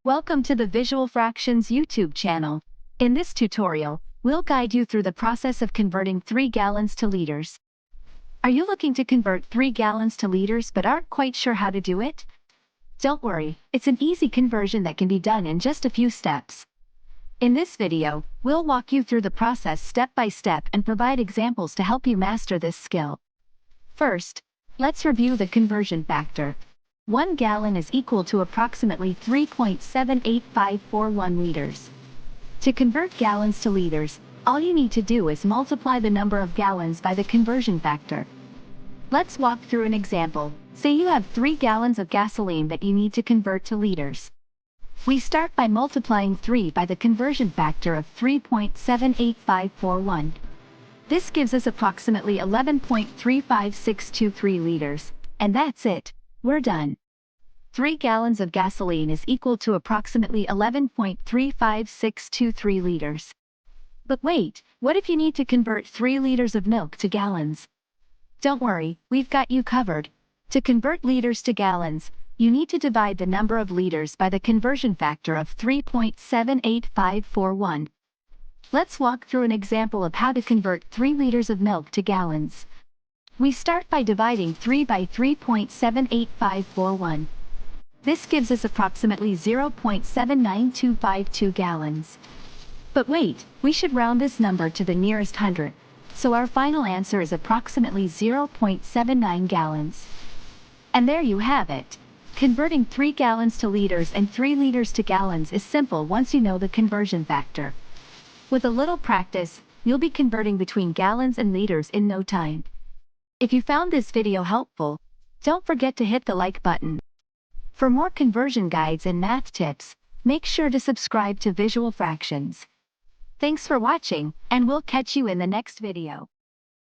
Welcome to the Visual Fractions YouTube channel. In this tutorial, we'll guide you through the process of converting 3 gallons to liters. Are you looking to convert 3 gallons to liters but aren't quite sure how to do it? Don't worry, it's an easy conversion that can be done in just a few steps. In this video, we'll walk you through the process step by step and provide examples to help you master this skill. First, let's review the conversion factor. 1 gallon is equal to approximately 3.78541 liters. To convert gallons to liters, all you need to do is multiply the number of gallons by the conversion factor. Let's walk through an example. Say you have 3 gallons of gasoline that you need to convert to liters. We start by multiplying 3 by the conversion factor of 3.78541. This gives us approximately 11.35623 liters, and that's it. We're done. 3 gallons of gasoline is equal to approximately 11.35623 liters. But wait, what if you need to convert 3 liters of milk to gallons? Don't worry, we've got you covered. To convert liters to gallons, you need to divide the number of liters by the conversion factor of 3.78541. Let's walk through an example of how to convert 3 liters of milk to gallons. We start by dividing 3 by 3.78541. This gives us approximately 0.79252 gallons. But wait, we should round this number to the nearest hundred, so our final answer is approximately 0.79 gallons. And there you have it. Converting 3 gallons to liters and 3 liters to gallons is simple once you know the conversion factor. With a little practice, you'll be converting between gallons and liters in no time. If you found this video helpful, don't forget to hit the like button. For more conversion guides and math tips, make sure to subscribe to Visual Fractions. Thanks for watching, and we'll catch you in the next video.